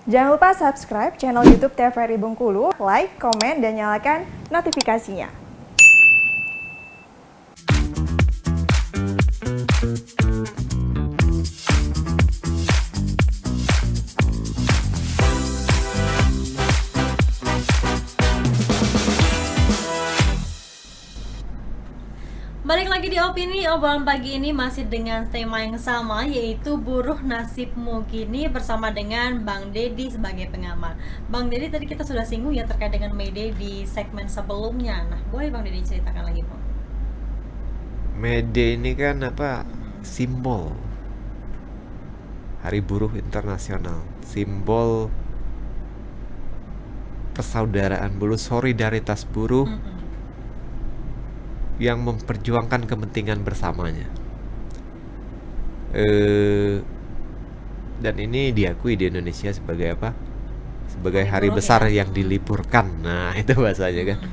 Jangan lupa subscribe channel YouTube TVRI Bengkulu, like, komen, dan nyalakan notifikasinya. Balik lagi di Opini, obrolan pagi ini masih dengan tema yang sama, yaitu buruh nasibmu kini, bersama dengan Bang Deddy sebagai pengamat. Bang Deddy, tadi kita sudah singgung ya terkait dengan May Day di segmen sebelumnya. Nah, boleh Bang Deddy ceritakan lagi, Bang? May Day ini kan simbol Hari Buruh Internasional, simbol persaudaraan buruh, solidaritas buruh yang memperjuangkan kepentingan bersamanya. Dan ini diakui di Indonesia sebagai sebagai hari besar yang diliburkan. Nah, itu bahasanya kan.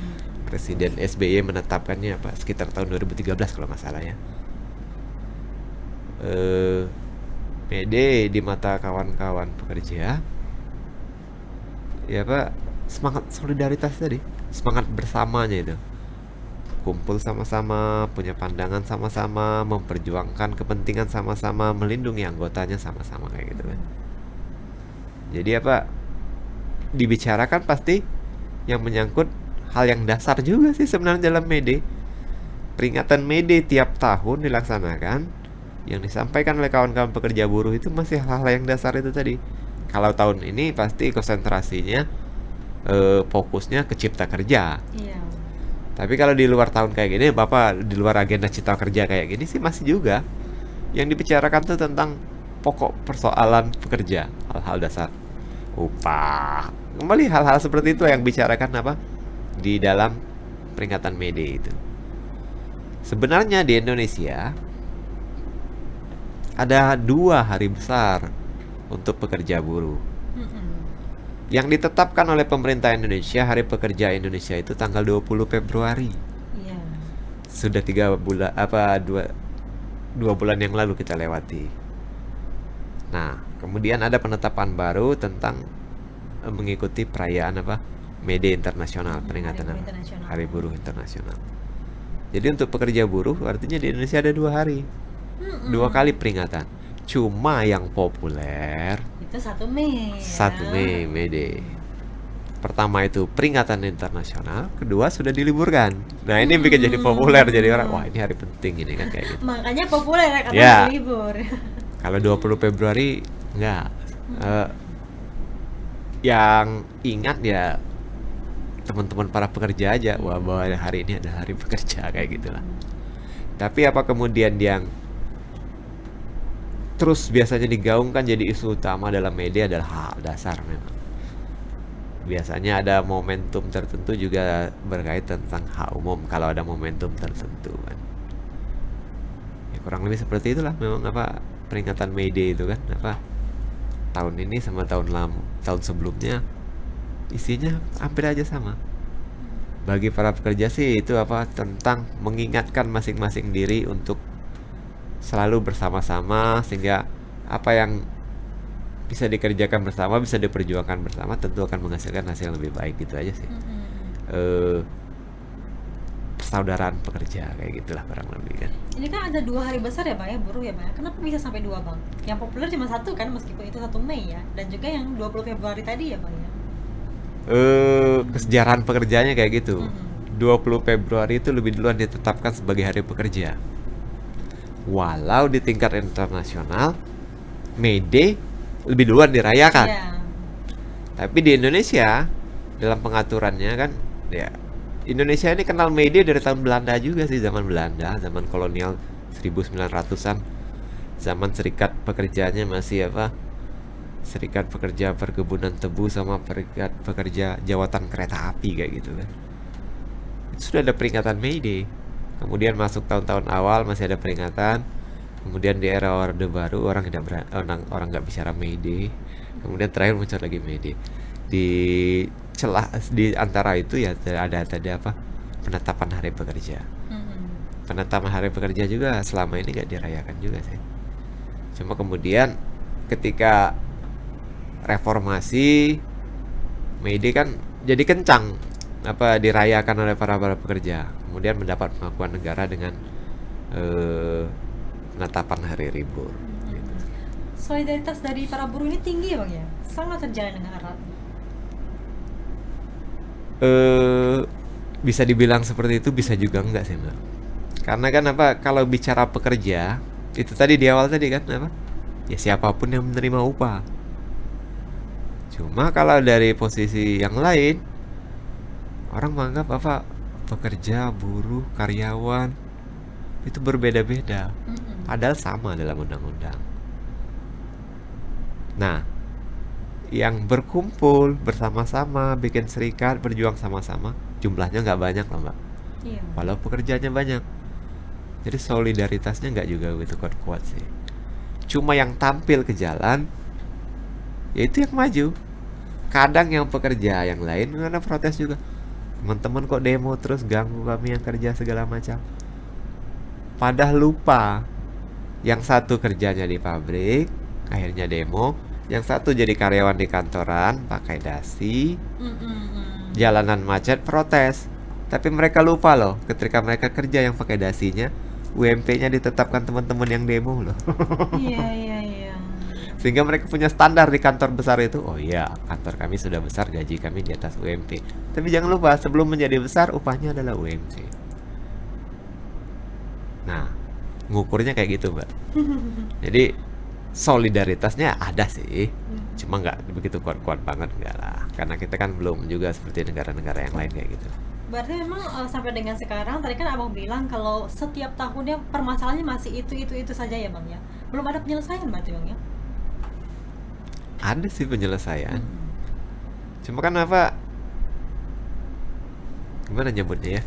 Presiden SBY menetapkannya sekitar tahun 2013 kalau nggak salah ya. May Day di mata kawan-kawan pekerja semangat solidaritas tadi, semangat bersamanya itu, kumpul sama-sama, punya pandangan sama-sama, memperjuangkan kepentingan sama-sama, melindungi anggotanya sama-sama kayak gitu kan. Jadi dibicarakan pasti yang menyangkut hal yang dasar juga sih sebenarnya dalam May Day. Peringatan May Day tiap tahun dilaksanakan, yang disampaikan oleh kawan-kawan pekerja buruh itu masih hal-hal yang dasar itu tadi. Kalau tahun ini pasti konsentrasinya fokusnya ke cipta kerja. Iya. Tapi kalau di luar tahun kayak gini, di luar agenda cipta kerja kayak gini sih masih juga yang dibicarakan tuh tentang pokok persoalan pekerja, hal-hal dasar, upah, kembali hal-hal seperti itu yang bicarakan di dalam peringatan May Day itu. Sebenarnya di Indonesia ada 2 hari besar untuk pekerja buruh. Yang ditetapkan oleh pemerintah Indonesia, Hari Pekerja Indonesia itu tanggal 20 Februari. Iya. Sudah 2 bulan yang lalu kita lewati. Nah, kemudian ada penetapan baru tentang mengikuti perayaan May Day Internasional, peringatan Hari Buruh Internasional. Jadi untuk pekerja buruh artinya di Indonesia ada 2 hari, 2 kali peringatan. Cuma yang populer Itu 1 Mei. 1 Mei, May Day. Pertama itu peringatan internasional, kedua sudah diliburkan. Nah, ini bikin jadi populer, jadi orang, wah ini hari penting ini kan kayak gitu. Makanya populer karena Ya. libur. Kalau 20 Februari enggak. Yang ingat ya teman-teman para pekerja aja, wah bahwa hari ini ada hari pekerja kayak gitulah. Tapi apa kemudian yang terus biasanya digaungkan jadi isu utama dalam media adalah hak dasar memang. Biasanya ada momentum tertentu juga berkaitan tentang hak umum kalau ada momentum tertentu kan. Ya kurang lebih seperti itulah memang peringatan May Day itu kan tahun ini sama tahun sebelumnya isinya hampir aja sama. Bagi para pekerja sih itu tentang mengingatkan masing-masing diri untuk selalu bersama-sama, sehingga apa yang bisa dikerjakan bersama, bisa diperjuangkan bersama, tentu akan menghasilkan hasil yang lebih baik, gitu aja sih. Persaudaraan pekerja kayak gitulah kurang lebih kan. Ini kan ada 2 hari besar ya Bang ya, buruh ya Bang. Kenapa bisa sampai 2 Bang? Yang populer cuma 1 kan, meskipun itu 1 Mei ya. Dan juga yang 20 Februari tadi ya Bang ya. Kesejarahan pekerjaannya kayak gitu. 20 Februari itu lebih duluan ditetapkan sebagai hari pekerja. Walau di tingkat internasional May Day lebih duluan dirayakan. Iya. Tapi di Indonesia dalam pengaturannya kan ya, Indonesia ini kenal May Day dari tahun Belanda juga sih, zaman Belanda, zaman kolonial 1900-an. Zaman serikat pekerjaannya masih Serikat Pekerja Perkebunan Tebu sama Serikat Pekerja Jawatan Kereta Api kayak gitu kan. Itu sudah ada peringatan May Day. Kemudian masuk tahun-tahun awal masih ada peringatan. Kemudian di era Orde Baru orang nggak bicara May Day. Kemudian terakhir muncul lagi May Day. Di antara itu ya ada tadi penetapan Hari Pekerja. Penetapan Hari Pekerja juga selama ini nggak dirayakan juga sih. Cuma kemudian ketika reformasi, May Day kan jadi kencang dirayakan oleh para pekerja, kemudian mendapat pengakuan negara dengan penetapan hari libur. Gitu. Solidaritas dari para buruh ini tinggi ya Bang ya? Sangat terjalin dengan erat. Bisa dibilang seperti itu, bisa juga enggak sih Mbak. Karena kan kalau bicara pekerja itu tadi di awal tadi kan ya siapapun yang menerima upah. Cuma kalau dari posisi yang lain, orang menganggap pekerja, buruh, karyawan itu berbeda-beda, padahal sama dalam undang-undang. Nah, yang berkumpul bersama-sama, bikin serikat, berjuang sama-sama, jumlahnya nggak banyak loh Mbak, Iya. walau pekerjaannya banyak. Jadi solidaritasnya nggak juga begitu kuat-kuat sih. Cuma yang tampil ke jalan, yaitu yang maju. Kadang yang pekerja yang lain karena protes juga, teman-teman kok demo terus ganggu kami yang kerja segala macam. Padahal lupa, yang satu kerjanya di pabrik, akhirnya demo. Yang satu jadi karyawan di kantoran, pakai dasi, jalanan macet, protes. Tapi mereka lupa loh, ketika mereka kerja yang pakai dasinya, UMP-nya ditetapkan teman-teman yang demo loh. Iya. Sehingga mereka punya standar di kantor besar itu. Oh iya, kantor kami sudah besar, gaji kami di atas UMP. Tapi jangan lupa, sebelum menjadi besar, upahnya adalah UMP. Nah, ngukurnya kayak gitu Mbak. Jadi solidaritasnya ada sih, cuma nggak begitu kuat-kuat banget, nggak lah, karena kita kan belum juga seperti negara-negara yang lain kayak gitu. Berarti memang sampai dengan sekarang, tadi kan Abang bilang kalau setiap tahunnya permasalahannya masih itu saja ya Bang ya? Belum ada penyelesaian berarti Bang ya? Ada sih penyelesaian, cuma kan gimana nyebutnya ya,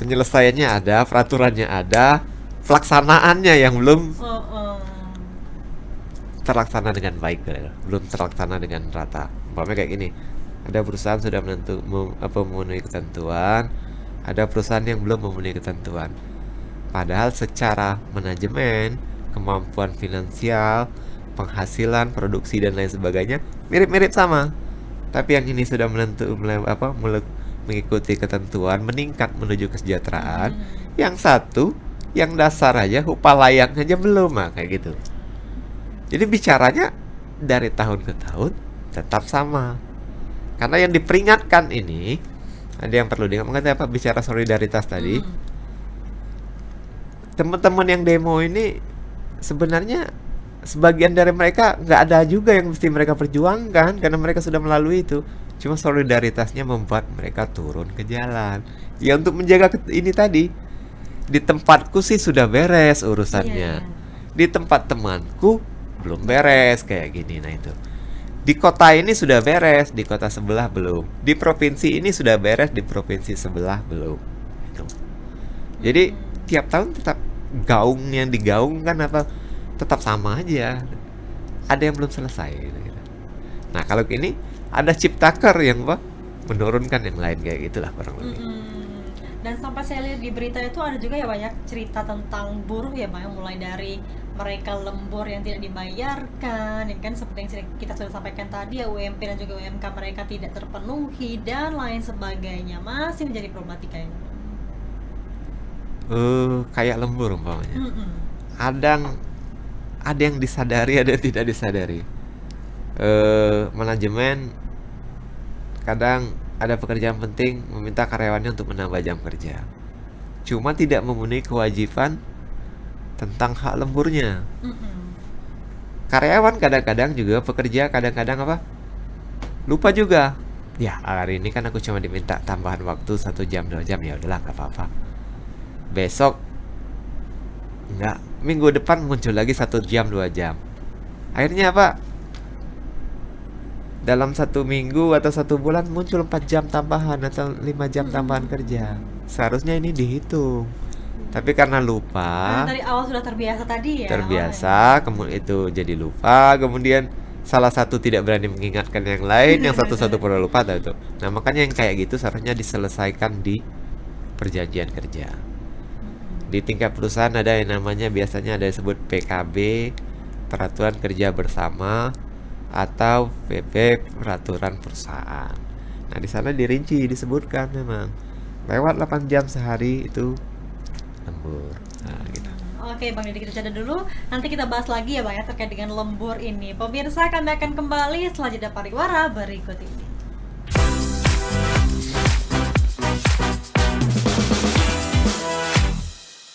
penyelesaiannya ada, peraturannya ada, pelaksanaannya yang belum terlaksana dengan baik, belum terlaksana dengan rata. Umpamanya kayak gini, ada perusahaan sudah memenuhi ketentuan, ada perusahaan yang belum memenuhi ketentuan. Padahal secara manajemen, kemampuan finansial, penghasilan, produksi dan lain sebagainya mirip-mirip sama. Tapi yang ini sudah mengikuti ketentuan, meningkat menuju kesejahteraan. Yang satu, yang dasar aja, upah layak aja belum, kayak gitu. Jadi bicaranya dari tahun ke tahun tetap sama. Karena yang diperingatkan ini, ada yang perlu diingat, mengenai bicara solidaritas tadi. Teman-teman yang demo ini sebenarnya sebagian dari mereka nggak ada juga yang mesti mereka perjuangkan, karena mereka sudah melalui itu. Cuma solidaritasnya membuat mereka turun ke jalan. Ya untuk menjaga ini tadi. Di tempatku sih sudah beres urusannya. Di tempat temanku belum beres kayak gini. Nah itu, di kota ini sudah beres, di kota sebelah belum. Di provinsi ini sudah beres, di provinsi sebelah belum. Itu. Jadi tiap tahun tetap gaung yang digaungkan tetap sama aja. Ada yang belum selesai gitu. Nah kalau ini ada ciptaker yang menurunkan yang lain kayak gitulah kurang lebih. Dan sampai saya lihat di berita itu ada juga ya banyak cerita tentang buruh ya Bang, mulai dari mereka lembur yang tidak dibayarkan, ya kan, seperti yang kita sudah sampaikan tadi ya, UMP dan juga UMK mereka tidak terpenuhi dan lain sebagainya, masih menjadi problematika ini. Kayak lembur umpamanya. Ada yang disadari, ada yang tidak disadari. Manajemen kadang ada pekerjaan penting meminta karyawannya untuk menambah jam kerja, cuma tidak memenuhi kewajiban tentang hak lemburnya. Karyawan kadang-kadang juga, pekerja kadang-kadang lupa juga. Ya hari ini kan aku cuma diminta tambahan waktu 1 jam 2 jam, ya udahlah nggak apa-apa. Besok enggak, minggu depan muncul lagi 1 jam 2 jam. Akhirnya dalam 1 minggu atau 1 bulan muncul 4 jam tambahan atau 5 jam tambahan kerja. Seharusnya ini dihitung, tapi karena lupa, dari awal sudah terbiasa tadi ya. Terbiasa, kemudian itu jadi lupa, kemudian salah satu tidak berani mengingatkan yang lain, yang satu pernah lupa itu. Nah makanya yang kayak gitu seharusnya diselesaikan di perjanjian kerja. Di tingkat perusahaan ada yang namanya, biasanya ada yang disebut PKB, peraturan kerja bersama. atau PP peraturan perusahaan. Nah, di sana dirinci disebutkan memang lewat 8 jam sehari itu lembur. Nah, gitu. Oke Bang Deddy, kita catat dulu. Nanti kita bahas lagi ya Bang ya terkait dengan lembur ini. Pemirsa, kami akan kembali setelah jeda pariwara berikut ini.